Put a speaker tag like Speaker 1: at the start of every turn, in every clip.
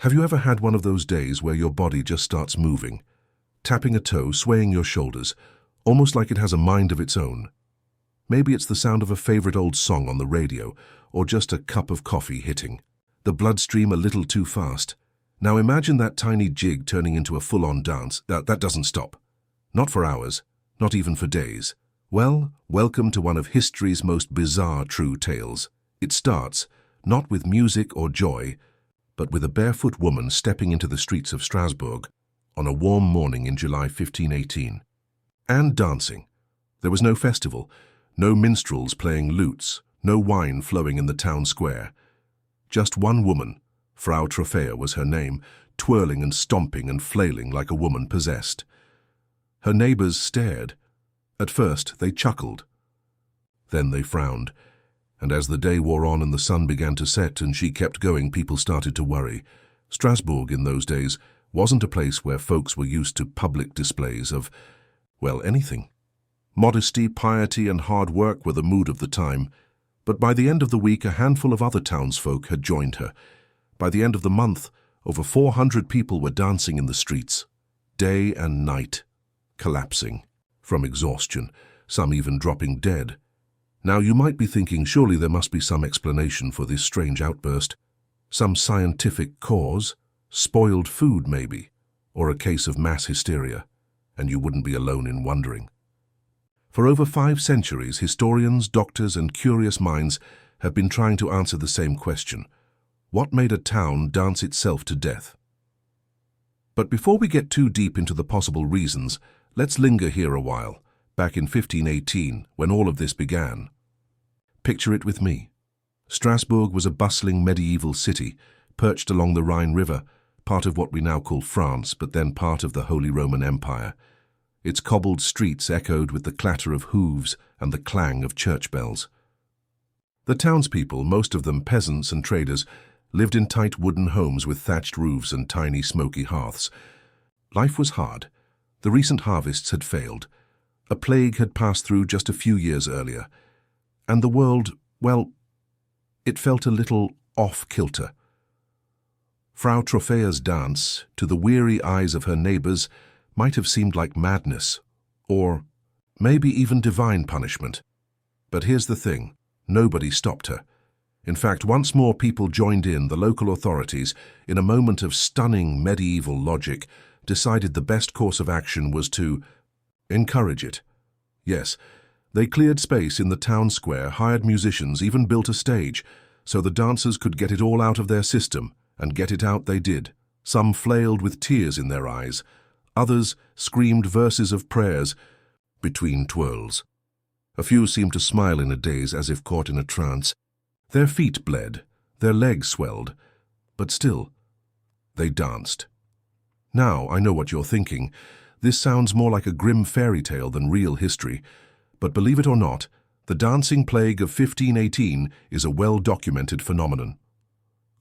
Speaker 1: Have you ever had one of those days where your body just starts moving, tapping a toe, swaying your shoulders, almost like it has a mind of its own? Maybe it's the sound of a favorite old song on the radio, or just a cup of coffee hitting the bloodstream a little too fast. Now imagine that tiny jig turning into a full-on dance. That doesn't stop. Not for hours, not even for days. Well, welcome to one of history's most bizarre true tales. It starts, not with music or joy, but with a barefoot woman stepping into the streets of Strasbourg on a warm morning in July 1518. And dancing. There was no festival, no minstrels playing lutes, no wine flowing in the town square. Just one woman, Frau Trophäa was her name, twirling and stomping and flailing like a woman possessed. Her neighbors stared. At first, they chuckled. Then they frowned. And as the day wore on and the sun began to set and she kept going, people started to worry. Strasbourg in those days wasn't a place where folks were used to public displays of, well, anything. Modesty, piety, and hard work were the mood of the time. But by the end of the week, a handful of other townsfolk had joined her. By the end of the month, over 400 people were dancing in the streets, day and night, collapsing from exhaustion, some even dropping dead. Now you might be thinking, surely there must be some explanation for this strange outburst. Some scientific cause, spoiled food maybe, or a case of mass hysteria, and you wouldn't be alone in wondering. For over 5 centuries, historians, doctors, and curious minds have been trying to answer the same question. What made a town dance itself to death? But before we get too deep into the possible reasons, let's linger here a while, back in 1518, when all of this began. Picture it with me. Strasbourg was a bustling medieval city, perched along the Rhine River, part of what we now call France, but then part of the Holy Roman Empire. Its cobbled streets echoed with the clatter of hooves and the clang of church bells. The townspeople, most of them peasants and traders, lived in tight wooden homes with thatched roofs and tiny smoky hearths. Life was hard. The recent harvests had failed. A plague had passed through just a few years earlier. And the world, well, it felt a little off-kilter. Frau Trophäa's dance, to the weary eyes of her neighbors, might have seemed like madness, or maybe even divine punishment. But here's the thing, nobody stopped her. In fact, once more people joined in. The local authorities, in a moment of stunning medieval logic, decided the best course of action was to encourage it. Yes, they cleared space in the town square, hired musicians, even built a stage, so the dancers could get it all out of their system, and get it out they did. Some flailed with tears in their eyes. Others screamed verses of prayers between twirls. A few seemed to smile in a daze as if caught in a trance. Their feet bled, their legs swelled, but still, they danced. Now, I know what you're thinking. This sounds more like a grim fairy tale than real history, but believe it or not, the dancing plague of 1518 is a well-documented phenomenon.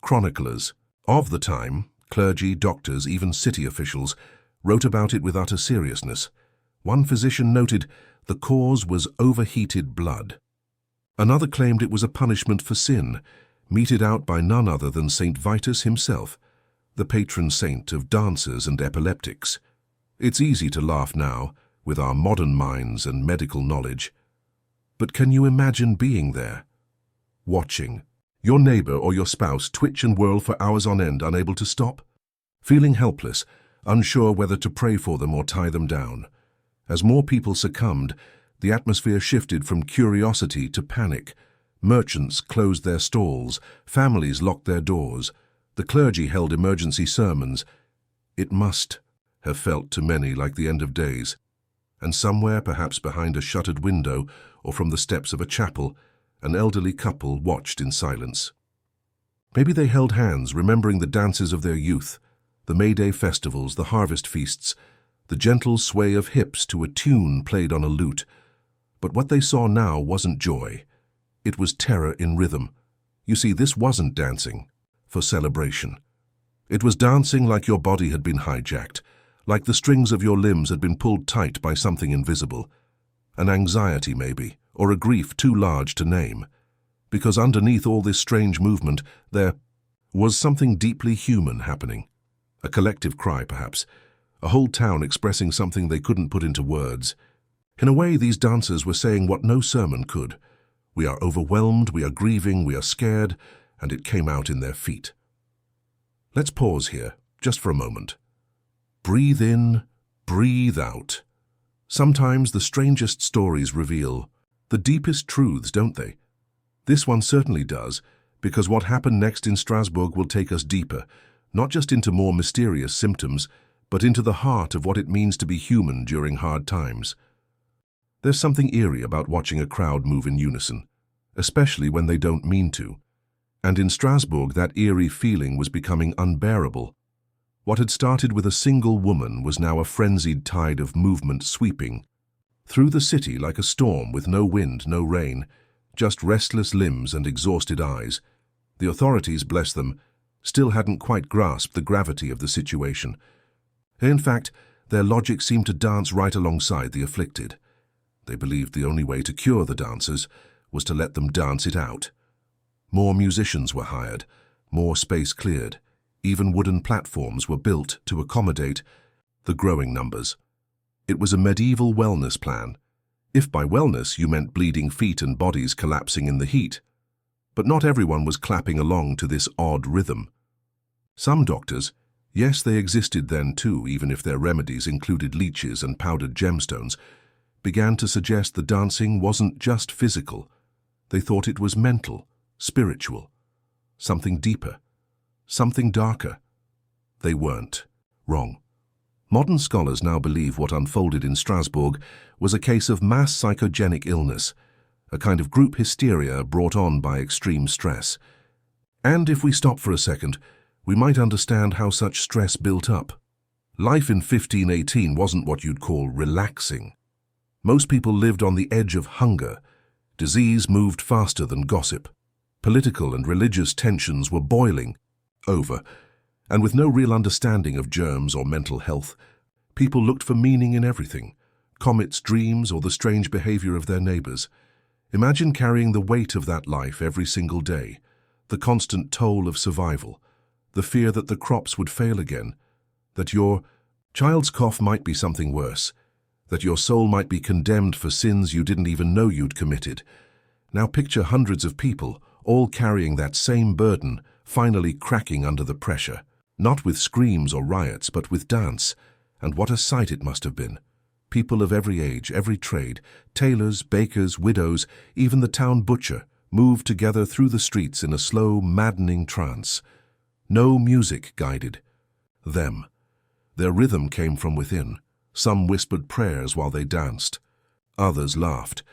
Speaker 1: Chroniclers of the time, clergy, doctors, even city officials, wrote about it with utter seriousness. One physician noted the cause was overheated blood. Another claimed it was a punishment for sin, meted out by none other than St. Vitus himself, the patron saint of dancers and epileptics. It's easy to laugh now, with our modern minds and medical knowledge. But can you imagine being there, watching your neighbor or your spouse twitch and whirl for hours on end, unable to stop? Feeling helpless, unsure whether to pray for them or tie them down. As more people succumbed, the atmosphere shifted from curiosity to panic. Merchants closed their stalls, families locked their doors, the clergy held emergency sermons. It must have felt to many like the end of days. And somewhere, perhaps behind a shuttered window or from the steps of a chapel, an elderly couple watched in silence. Maybe they held hands, remembering the dances of their youth, the May Day festivals, the harvest feasts, the gentle sway of hips to a tune played on a lute. But what they saw now wasn't joy. It was terror in rhythm. You see, this wasn't dancing for celebration. It was dancing like your body had been hijacked, like the strings of your limbs had been pulled tight by something invisible. An anxiety, maybe, or a grief too large to name. Because underneath all this strange movement, there Was something deeply human happening? A collective cry, perhaps. A whole town expressing something they couldn't put into words. In a way, these dancers were saying what no sermon could. We are overwhelmed, we are grieving, we are scared, and it came out in their feet. Let's pause here, just for a moment. Breathe in, breathe out. Sometimes the strangest stories reveal the deepest truths, don't they? This one certainly does, because what happened next in Strasbourg will take us deeper, not just into more mysterious symptoms, but into the heart of what it means to be human during hard times. There's something eerie about watching a crowd move in unison, especially when they don't mean to. And in Strasbourg, that eerie feeling was becoming unbearable. What had started with a single woman was now a frenzied tide of movement sweeping through the city like a storm with no wind, no rain, just restless limbs and exhausted eyes. The authorities, bless them, still hadn't quite grasped the gravity of the situation. In fact, their logic seemed to dance right alongside the afflicted. They believed the only way to cure the dancers was to let them dance it out. More musicians were hired, more space cleared. Even wooden platforms were built to accommodate the growing numbers. It was a medieval wellness plan, if by wellness you meant bleeding feet and bodies collapsing in the heat. But not everyone was clapping along to this odd rhythm. Some doctors, yes, they existed then too, even if their remedies included leeches and powdered gemstones, began to suggest the dancing wasn't just physical. They thought it was mental, spiritual, something deeper, something darker. They weren't wrong. Modern scholars now believe what unfolded in Strasbourg was a case of mass psychogenic illness, a kind of group hysteria brought on by extreme stress. And if we stop for a second, we might understand how such stress built up. Life in 1518 wasn't what you'd call relaxing. Most people lived on the edge of hunger. Disease moved faster than gossip. Political and religious tensions were boiling over, and with no real understanding of germs or mental health, people looked for meaning in everything, comets, dreams, or the strange behavior of their neighbors. Imagine carrying the weight of that life every single day, the constant toll of survival, the fear that the crops would fail again, that your child's cough might be something worse, that your soul might be condemned for sins you didn't even know you'd committed. Now picture hundreds of people, all carrying that same burden, finally cracking under the pressure, not with screams or riots, but with dance. And what a sight it must have been. People of every age, every trade, tailors, bakers, widows, even the town butcher, moved together through the streets in a slow, maddening trance. No music guided them. Their rhythm came from within. Some whispered prayers while they danced. Others laughed.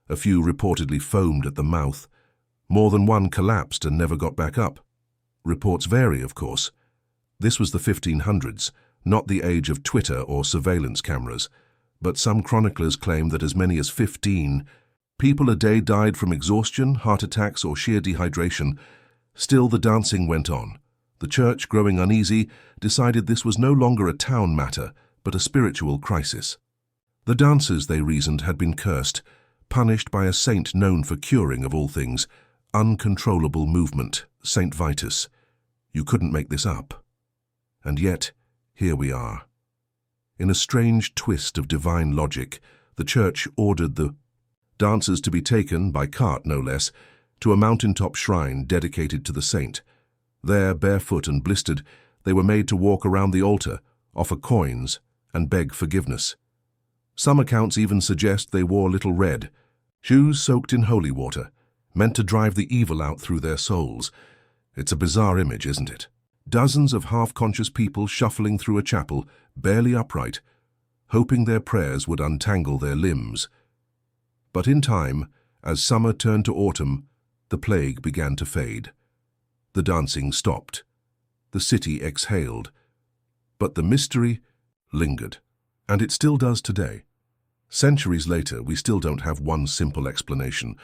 Speaker 1: A few reportedly foamed at the mouth. More than one collapsed and never got back up. Reports vary, of course. This was the 1500s, not the age of Twitter or surveillance cameras, but some chroniclers claim that as many as 15 people a day died from exhaustion, heart attacks, or sheer dehydration. Still, the dancing went on. The church, growing uneasy, decided this was no longer a town matter, but a spiritual crisis. The dancers, they reasoned, had been cursed, punished by a saint known for curing, of all things, uncontrollable movement, Saint Vitus. You couldn't make this up. And yet, here we are. In a strange twist of divine logic, the church ordered the dancers to be taken, by cart no less, to a mountaintop shrine dedicated to the saint. There, barefoot and blistered, they were made to walk around the altar, offer coins, and beg forgiveness. Some accounts even suggest they wore little red, shoes soaked in holy water, meant to drive the evil out through their souls. It's a bizarre image, isn't it? Dozens of half-conscious people shuffling through a chapel, barely upright, hoping their prayers would untangle their limbs. But in time, as summer turned to autumn, the plague began to fade. The dancing stopped. The city exhaled. But the mystery lingered, and it still does today. Centuries later, we still don't have one simple explanation.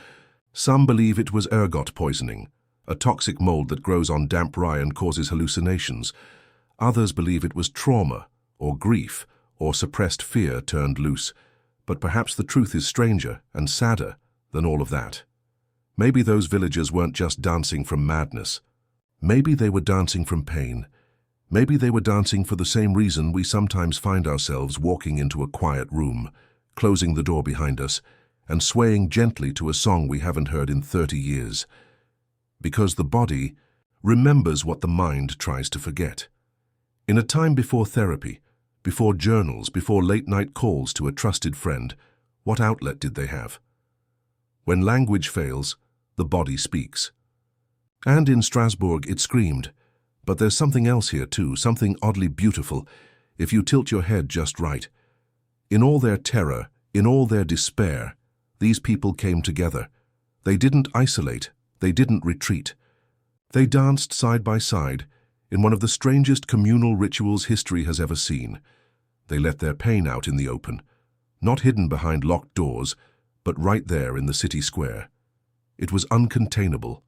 Speaker 1: Some believe it was ergot poisoning, a toxic mold that grows on damp rye and causes hallucinations. Others believe it was trauma, or grief, or suppressed fear turned loose. But perhaps the truth is stranger and sadder than all of that. Maybe those villagers weren't just dancing from madness. Maybe they were dancing from pain. Maybe they were dancing for the same reason we sometimes find ourselves walking into a quiet room, closing the door behind us, and swaying gently to a song we haven't heard in 30 years. Because the body remembers what the mind tries to forget. In a time before therapy, before journals, before late-night calls to a trusted friend, what outlet did they have? When language fails, the body speaks. And in Strasbourg it screamed. But there's something else here too, something oddly beautiful, if you tilt your head just right. In all their terror, in all their despair, these people came together. They didn't isolate, they didn't retreat. They danced side by side in one of the strangest communal rituals history has ever seen. They let their pain out in the open, not hidden behind locked doors, but right there in the city square. It was uncontainable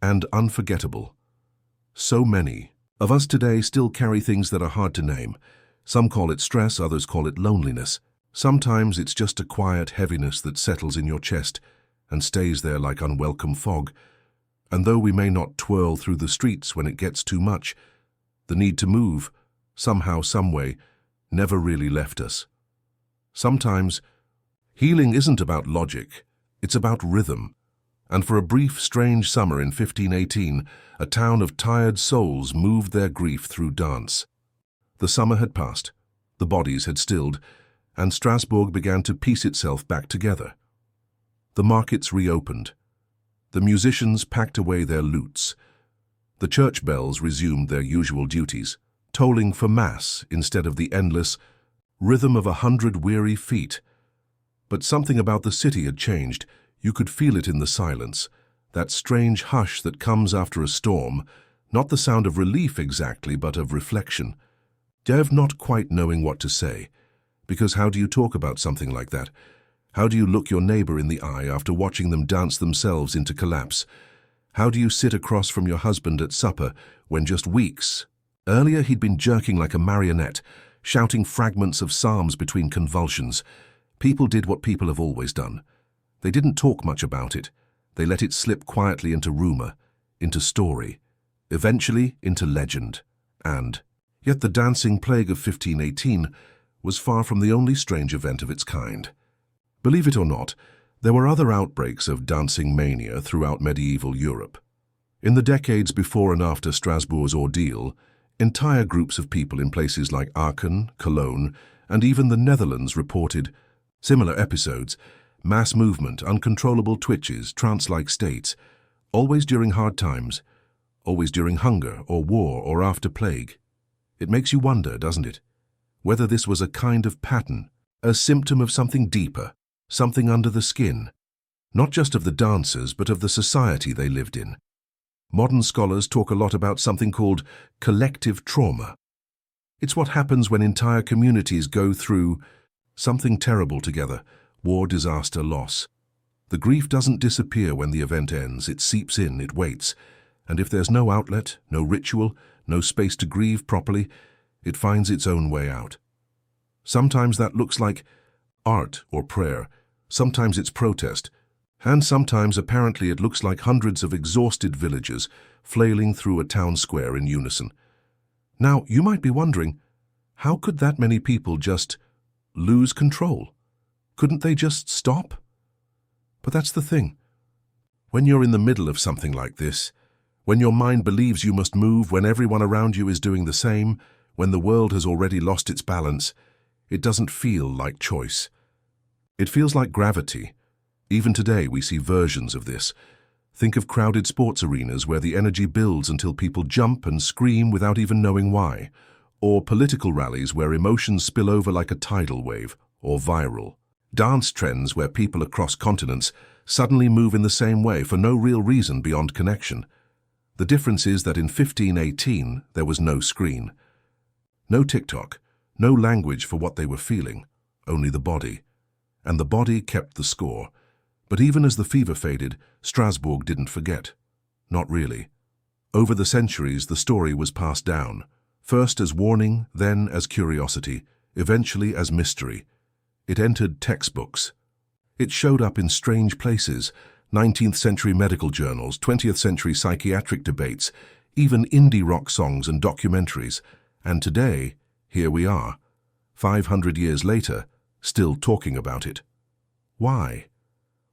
Speaker 1: and unforgettable. So many of us today still carry things that are hard to name. Some call it stress, others call it loneliness. Sometimes it's just a quiet heaviness that settles in your chest and stays there like unwelcome fog. And though we may not twirl through the streets when it gets too much, the need to move, somehow, someway, never really left us. Sometimes, healing isn't about logic, it's about rhythm. And for a brief, strange summer in 1518, a town of tired souls moved their grief through dance. The summer had passed, the bodies had stilled, and Strasbourg began to piece itself back together. The markets reopened. The musicians packed away their lutes. The church bells resumed their usual duties, tolling for Mass instead of the endless rhythm of 100 weary feet. But something about the city had changed. You could feel it in the silence, that strange hush that comes after a storm, not the sound of relief exactly, but of reflection. Dev not quite knowing what to say, because how do you talk about something like that? How do you look your neighbor in the eye after watching them dance themselves into collapse? How do you sit across from your husband at supper when just weeks earlier he'd been jerking like a marionette, shouting fragments of psalms between convulsions? People did what people have always done. They didn't talk much about it. They let it slip quietly into rumor, into story, eventually into legend. And yet the dancing plague of 1518 was far from the only strange event of its kind. Believe it or not, there were other outbreaks of dancing mania throughout medieval Europe. In the decades before and after Strasbourg's ordeal, entire groups of people in places like Aachen, Cologne, and even the Netherlands reported similar episodes: mass movement, uncontrollable twitches, trance-like states, always during hard times, always during hunger or war or after plague. It makes you wonder, doesn't it, whether this was a kind of pattern, a symptom of something deeper, something under the skin, not just of the dancers, but of the society they lived in. Modern scholars talk a lot about something called collective trauma. It's what happens when entire communities go through something terrible together: war, disaster, loss. The grief doesn't disappear when the event ends. It seeps in, it waits. And if there's no outlet, no ritual, no space to grieve properly, it finds its own way out. Sometimes that looks like art or prayer. Sometimes it's protest. And sometimes, apparently, it looks like hundreds of exhausted villagers flailing through a town square in unison. Now, you might be wondering, how could that many people just lose control? Couldn't they just stop? But that's the thing. When you're in the middle of something like this, when your mind believes you must move, when everyone around you is doing the same, when the world has already lost its balance, it doesn't feel like choice. It feels like gravity. Even today we see versions of this. Think of crowded sports arenas where the energy builds until people jump and scream without even knowing why, or political rallies where emotions spill over like a tidal wave, or viral dance trends where people across continents suddenly move in the same way for no real reason beyond connection. The difference is that in 1518 there was no screen, no TikTok, no language for what they were feeling, only the body. And the body kept the score. But even as the fever faded, Strasbourg didn't forget. Not really. Over the centuries, the story was passed down, first as warning, then as curiosity, eventually as mystery. It entered textbooks. It showed up in strange places: 19th century medical journals, 20th century psychiatric debates, even indie rock songs and documentaries. And today, here we are, 500 years later, still talking about it. Why?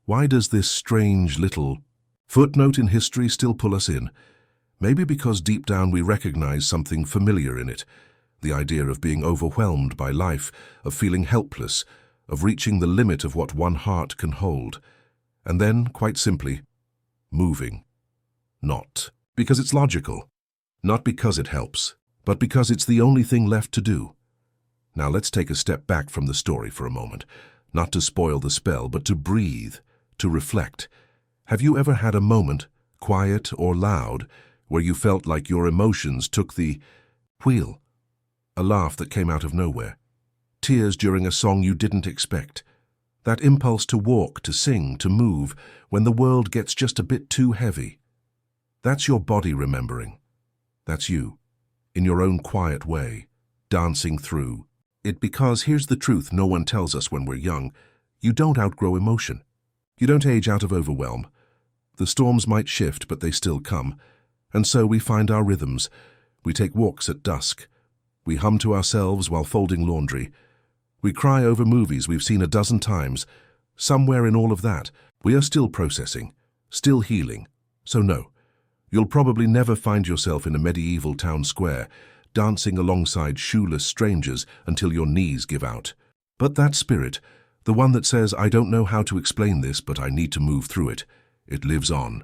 Speaker 1: Why does this strange little footnote in history still pull us in? Maybe because deep down we recognize something familiar in it. The idea of being overwhelmed by life, of feeling helpless, of reaching the limit of what one heart can hold. And then, quite simply, moving. Not because it's logical, not because it helps, but because it's the only thing left to do. Now let's take a step back from the story for a moment, not to spoil the spell, but to breathe, to reflect. Have you ever had a moment, quiet or loud, where you felt like your emotions took the wheel? A laugh that came out of nowhere. Tears during a song you didn't expect. That impulse to walk, to sing, to move, when the world gets just a bit too heavy. That's your body remembering. That's you, in your own quiet way, dancing through it. Because here's the truth no one tells us when we're young. You don't outgrow emotion. You don't age out of overwhelm. The storms might shift, but they still come. And so we find our rhythms. We take walks at dusk. We hum to ourselves while folding laundry. We cry over movies we've seen a dozen times. Somewhere in all of that, we are still processing, still healing. So no, you'll probably never find yourself in a medieval town square, dancing alongside shoeless strangers until your knees give out. But that spirit, the one that says, I don't know how to explain this, but I need to move through it, it lives on.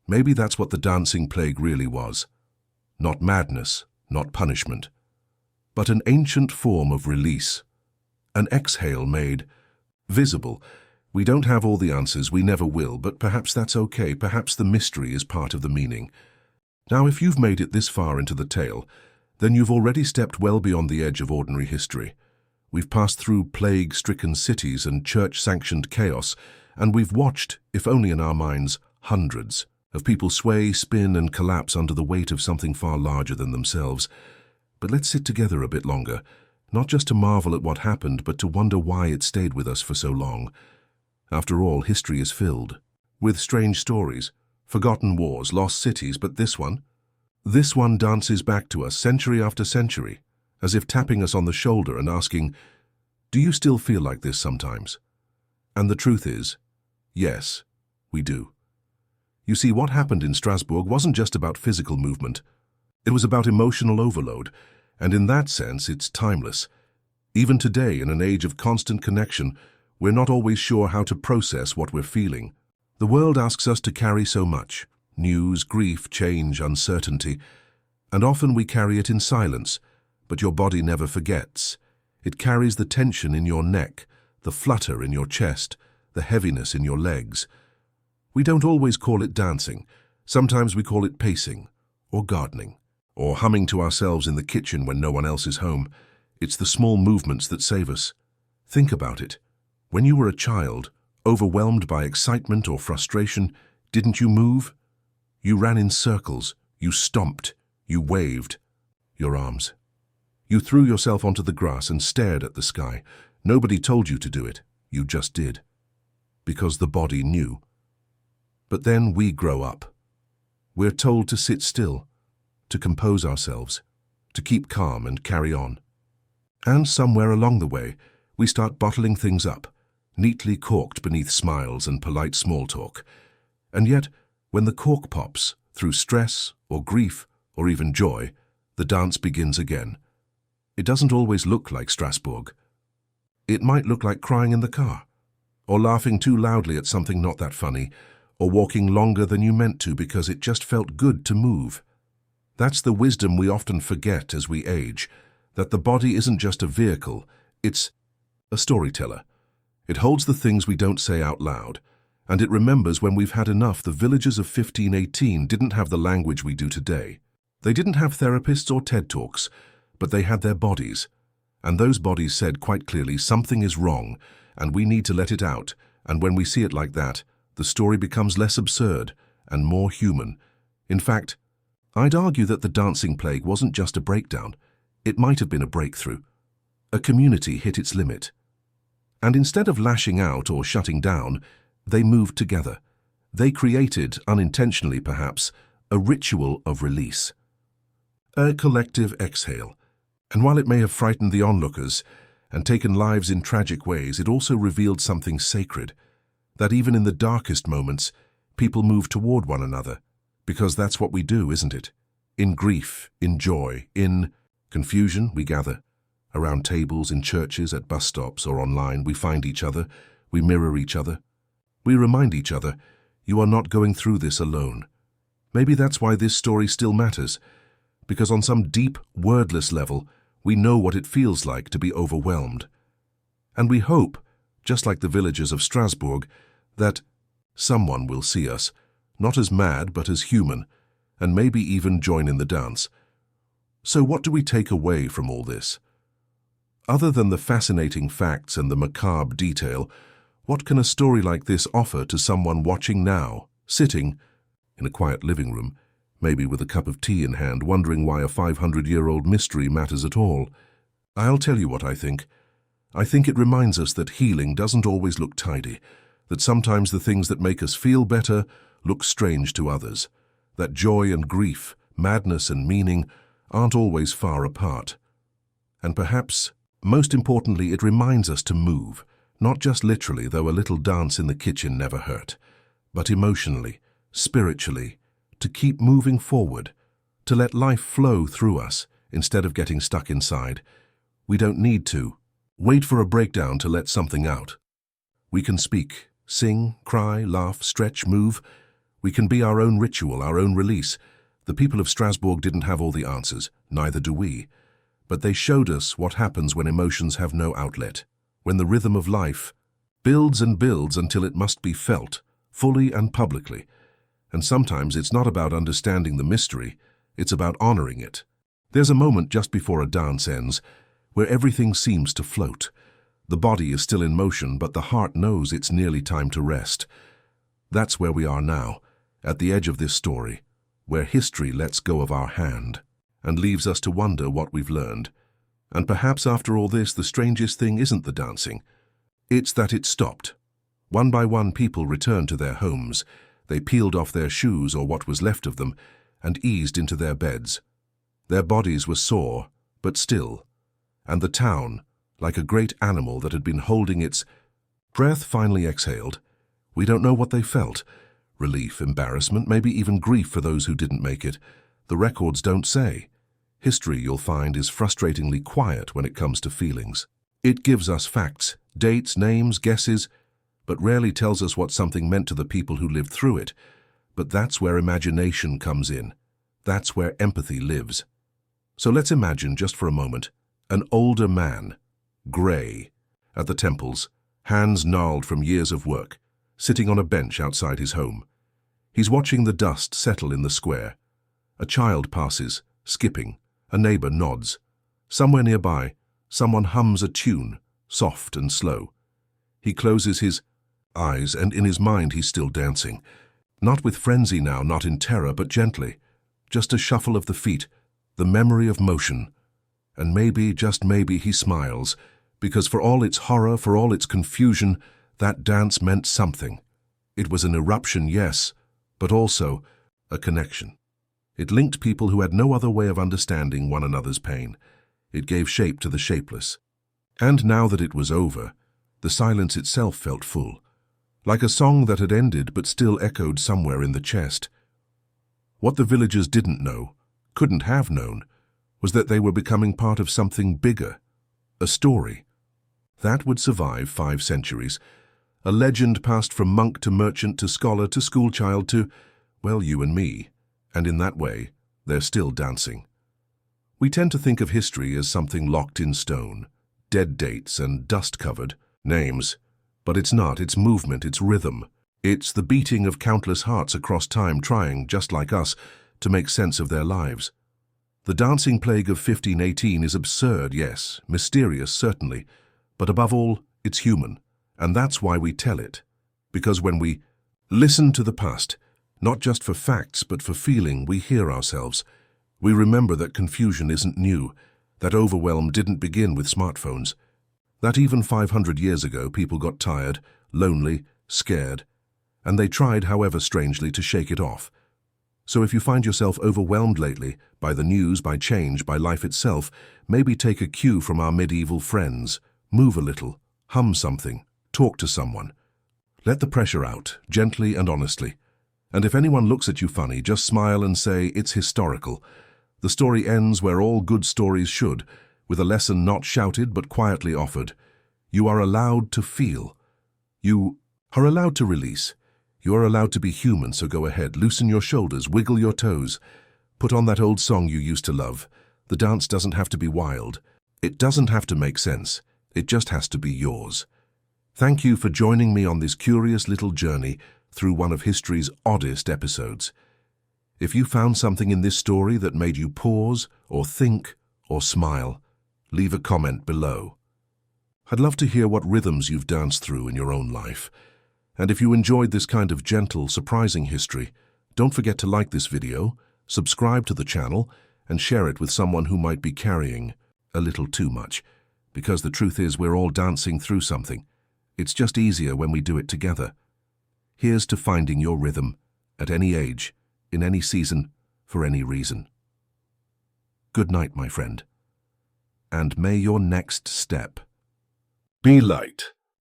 Speaker 1: Maybe that's what the dancing plague really was. Not madness, not punishment, but an ancient form of release. An exhale made visible. We don't have all the answers, we never will, but perhaps that's okay. Perhaps the mystery is part of the meaning. Now, if you've made it this far into the tale, then you've already stepped well beyond the edge of ordinary history. We've passed through plague-stricken cities and church-sanctioned chaos, and we've watched, if only in our minds, hundreds of people sway, spin, and collapse under the weight of something far larger than themselves. But let's sit together a bit longer, not just to marvel at what happened, but to wonder why it stayed with us for so long. After all, history is filled with strange stories, forgotten wars, lost cities, but this one dances back to us century after century, as if tapping us on the shoulder and asking, do you still feel like this sometimes? And the truth is, yes, we do. You see, what happened in Strasbourg wasn't just about physical movement. It was about emotional overload, and in that sense, it's timeless. Even today, in an age of constant connection, we're not always sure how to process what we're feeling. The world asks us to carry so much: news, grief, change, uncertainty, and often we carry it in silence, but your body never forgets. It carries the tension in your neck, the flutter in your chest, the heaviness in your legs. We don't always call it dancing. Sometimes we call it pacing, or gardening, or humming to ourselves in the kitchen when no one else is home. It's the small movements that save us. Think about it. When you were a child, overwhelmed by excitement or frustration, didn't you move? You ran in circles, you stomped, you waved your arms. You threw yourself onto the grass and stared at the sky. Nobody told you to do it, you just did. Because the body knew. But then we grow up. We're told to sit still, to compose ourselves, to keep calm and carry on. And somewhere along the way, we start bottling things up, neatly corked beneath smiles and polite small talk. And yet, when the cork pops, through stress or grief or even joy, the dance begins again. It doesn't always look like Strasbourg. It might look like crying in the car, or laughing too loudly at something not that funny, or walking longer than you meant to because it just felt good to move. That's the wisdom we often forget as we age, that the body isn't just a vehicle, it's a storyteller. It holds the things we don't say out loud, and it remembers when we've had enough. The villagers of 1518 didn't have the language we do today. They didn't have therapists or TED Talks, but they had their bodies. And those bodies said quite clearly, something is wrong, and we need to let it out. And when we see it like that, the story becomes less absurd and more human. In fact, I'd argue that the dancing plague wasn't just a breakdown. It might have been a breakthrough. A community hit its limit. And instead of lashing out or shutting down, they moved together. They created, unintentionally perhaps, a ritual of release, a collective exhale. And while it may have frightened the onlookers and taken lives in tragic ways, it also revealed something sacred, that even in the darkest moments, people move toward one another, because that's what we do, isn't it? In grief, in joy, in confusion, we gather. Around tables, in churches, at bus stops, or online, we find each other, we mirror each other. We remind each other, you are not going through this alone. Maybe that's why this story still matters, because on some deep, wordless level, we know what it feels like to be overwhelmed. And we hope, just like the villagers of Strasbourg, that someone will see us, not as mad but as human, and maybe even join in the dance. So what do we take away from all this? Other than the fascinating facts and the macabre detail, what can a story like this offer to someone watching now, sitting in a quiet living room, maybe with a cup of tea in hand, wondering why a 500-year-old mystery matters at all? I'll tell you what I think. I think it reminds us that healing doesn't always look tidy, that sometimes the things that make us feel better look strange to others, that joy and grief, madness and meaning aren't always far apart. And perhaps, most importantly, it reminds us to move, not just literally, though a little dance in the kitchen never hurt, but emotionally, spiritually, to keep moving forward, to let life flow through us instead of getting stuck inside. We don't need to wait for a breakdown to let something out. We can speak, sing, cry, laugh, stretch, move. We can be our own ritual, our own release. The people of Strasbourg didn't have all the answers, neither do we. But they showed us what happens when emotions have no outlet, when the rhythm of life builds and builds until it must be felt, fully and publicly. And sometimes it's not about understanding the mystery, it's about honoring it. There's a moment just before a dance ends where everything seems to float. The body is still in motion, but the heart knows it's nearly time to rest. That's where we are now, at the edge of this story, where history lets go of our hand and leaves us to wonder what we've learned. And perhaps after all this, the strangest thing isn't the dancing. It's that it stopped. One by one, people returned to their homes. They peeled off their shoes or what was left of them and eased into their beds. Their bodies were sore, but still. And the town, like a great animal that had been holding its breath, finally exhaled. We don't know what they felt. Relief, embarrassment, maybe even grief for those who didn't make it. The records don't say. History, you'll find, is frustratingly quiet when it comes to feelings. It gives us facts, dates, names, guesses, but rarely tells us what something meant to the people who lived through it. But that's where imagination comes in. That's where empathy lives. So let's imagine, just for a moment, an older man, grey, at the temples, hands gnarled from years of work, sitting on a bench outside his home. He's watching the dust settle in the square. A child passes, skipping. A neighbor nods. Somewhere nearby, someone hums a tune, soft and slow. He closes his eyes, and in his mind he's still dancing. Not with frenzy now, not in terror, but gently. Just a shuffle of the feet, the memory of motion. And maybe, just maybe, he smiles, because for all its horror, for all its confusion, that dance meant something. It was an eruption, yes, but also a connection. It linked people who had no other way of understanding one another's pain. It gave shape to the shapeless. And now that it was over, the silence itself felt full, like a song that had ended but still echoed somewhere in the chest. What the villagers didn't know, couldn't have known, was that they were becoming part of something bigger, a story. That would survive 5 centuries, a legend passed from monk to merchant to scholar to schoolchild to, well, you and me. And in that way, they're still dancing. We tend to think of history as something locked in stone, dead dates and dust-covered names. But it's not, it's movement, it's rhythm. It's the beating of countless hearts across time trying, just like us, to make sense of their lives. The dancing plague of 1518 is absurd, yes, mysterious, certainly, but above all, it's human. And that's why we tell it. Because when we listen to the past, not just for facts, but for feeling, we hear ourselves. We remember that confusion isn't new, that overwhelm didn't begin with smartphones, that even 500 years ago people got tired, lonely, scared, and they tried, however strangely, to shake it off. So if you find yourself overwhelmed lately by the news, by change, by life itself, maybe take a cue from our medieval friends. Move a little, hum something, talk to someone. Let the pressure out, gently and honestly. And if anyone looks at you funny, just smile and say, it's historical. The story ends where all good stories should, with a lesson not shouted but quietly offered. You are allowed to feel. You are allowed to release. You are allowed to be human, so go ahead. Loosen your shoulders, wiggle your toes. Put on that old song you used to love. The dance doesn't have to be wild. It doesn't have to make sense. It just has to be yours. Thank you for joining me on this curious little journey through one of history's oddest episodes. If you found something in this story that made you pause, or think, or smile, leave a comment below. I'd love to hear what rhythms you've danced through in your own life. And if you enjoyed this kind of gentle, surprising history, don't forget to like this video, subscribe to the channel, and share it with someone who might be carrying a little too much. Because the truth is, we're all dancing through something. It's just easier when we do it together. Here's to finding your rhythm, at any age, in any season, for any reason. Good night, my friend. And may your next step be light.